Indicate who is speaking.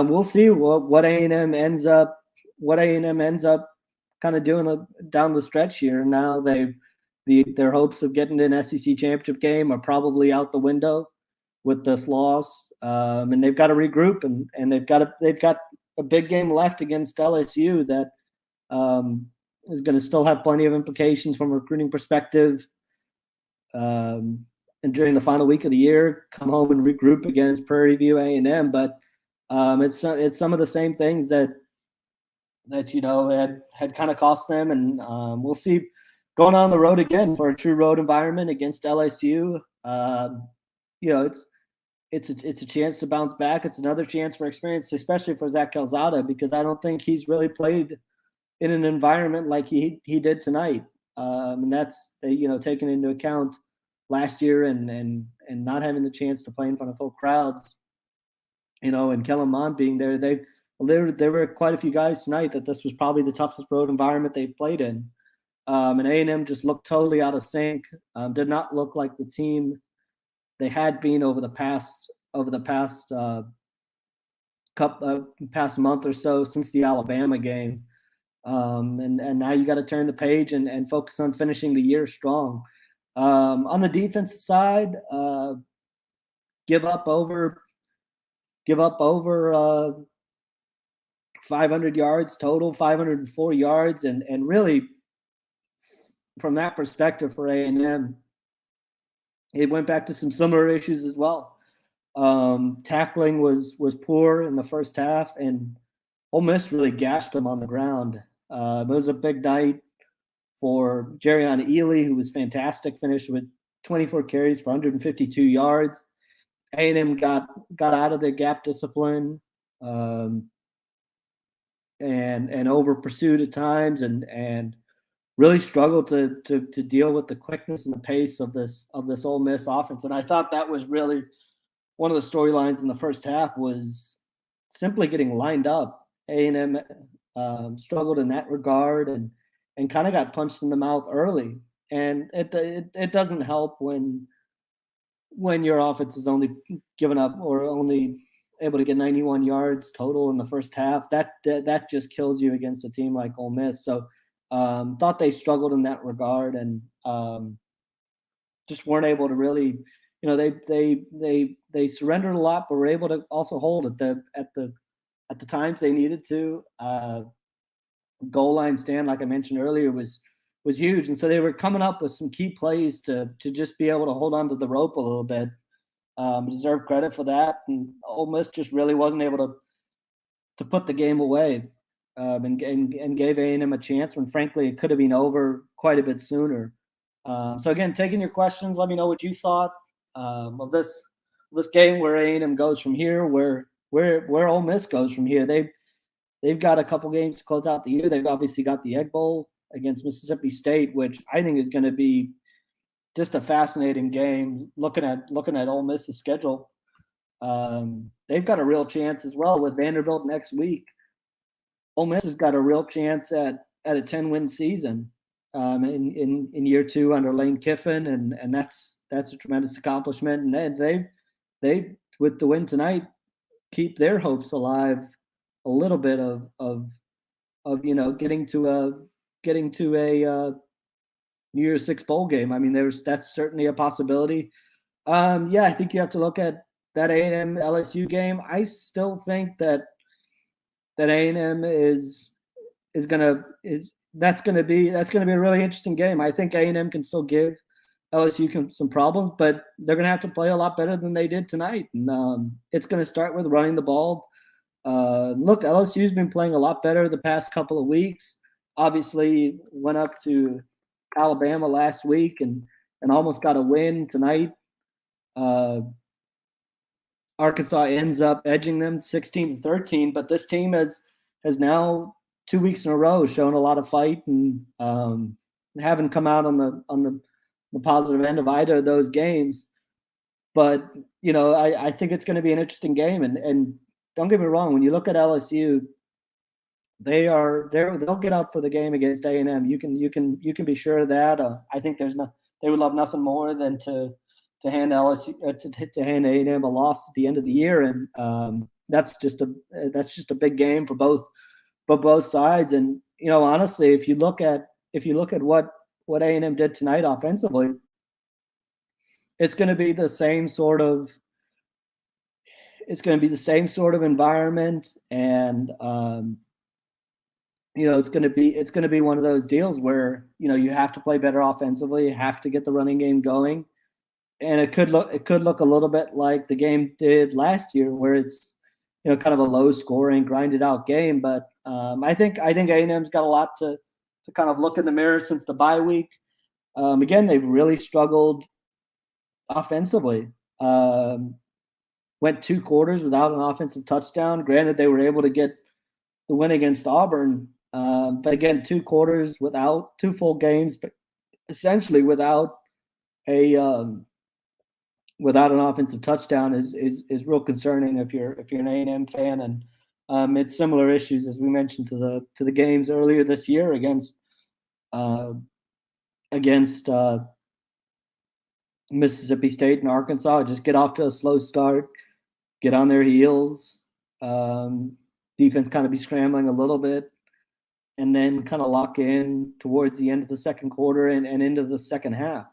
Speaker 1: We'll see what A&M ends up kind of doing down the stretch here. Now their hopes of getting to an SEC championship game are probably out the window with this loss, and they've got to regroup, and they've got a big game left against LSU that is going to still have plenty of implications from a recruiting perspective. And during the final week of the year, come home and regroup against Prairie View A&M, but it's some of the same things that had kind of cost them, and we'll see going on the road again for a true road environment against LSU. It's a chance to bounce back. It's another chance for experience, especially for Zach Calzada, because I don't think he's really played in an environment like he did tonight. And that's taken into account last year and not having the chance to play in front of full crowds. And Kellen Mond being there, there were quite a few guys tonight that this was probably the toughest road environment they've played in. And A&M just looked totally out of sync. Did not look like the team they had been over the past past month or so since the Alabama game. And now you got to turn the page and focus on finishing the year strong. On the defensive side, give up over 500 yards total, 504 yards, and really from that perspective for A&M, it went back to some similar issues as well. Tackling was poor in the first half, and Ole Miss really gashed them on the ground. It was a big night for Jerrion Ely, who was fantastic, finished with 24 carries for 152 yards. A&M got out of their gap discipline and over pursued at times, and really struggled to deal with the quickness and the pace of this Ole Miss offense. And I thought that was really one of the storylines in the first half, was simply getting lined up. A&M struggled in that regard and kind of got punched in the mouth early. And it doesn't help when your offense is only given up or only able to get 91 yards total in the first half. That just kills you against a team like Ole Miss. So thought they struggled in that regard, and just weren't able to really, they surrendered a lot, but were able to also hold at the times they needed to. Goal line stand, like I mentioned earlier, was huge, and so they were coming up with some key plays to just be able to hold on to the rope a little bit. Deserve credit for that, and Ole Miss just really wasn't able to put the game away. And gave A&M a chance when, frankly, it could have been over quite a bit sooner. So again, taking your questions, let me know what you thought of this game, where A&M goes from here, where Ole Miss goes from here. They've got a couple games to close out the year. They've obviously got the Egg Bowl against Mississippi State, which I think is going to be just a fascinating game. Looking at Ole Miss's schedule, they've got a real chance as well with Vanderbilt next week. Ole Miss has got a real chance at a 10-win season in year two under Lane Kiffin, and that's a tremendous accomplishment. And they with the win tonight keep their hopes alive a little bit of getting to a New Year's Six bowl game. I mean, that's certainly a possibility. I think you have to look at that A&M LSU game. I still think that A&M that's going to be a really interesting game. I think A&M can still give LSU some problems, but they're going to have to play a lot better than they did tonight. And it's going to start with running the ball. Look, LSU's been playing a lot better the past couple of weeks. Obviously, went up to Alabama last week and almost got a win tonight. Arkansas ends up edging them 16-13, but this team has now 2 weeks in a row shown a lot of fight and haven't come out on the positive end of either of those games. But I think it's going to be an interesting game, and don't get me wrong, when you look at LSU, they'll get up for the game against A&M. You can be sure of that. I think they would love nothing more than to hand LSU to hand A&M a loss at the end of the year, and that's just a big game for both sides. And honestly, if you look at what A&M did tonight offensively, it's going to be the same sort of environment, and it's going to be one of those deals where you have to play better offensively, you have to get the running game going, and it could look a little bit like the game did last year, where it's kind of a low scoring, grinded out game. But I think A&M's got a lot to kind of look in the mirror since the bye week. Again, they've really struggled offensively. Went 2 quarters without an offensive touchdown. Granted, they were able to get the win against Auburn, but again, 2 quarters without 2 full games, but essentially without an offensive touchdown is real concerning if you're an A&M fan. And it's similar issues as we mentioned to the games earlier this year against Mississippi State and Arkansas. Just get off to a slow start, get on their heels. Defense kind of be scrambling a little bit, and then kind of lock in towards the end of the second quarter and into the second half.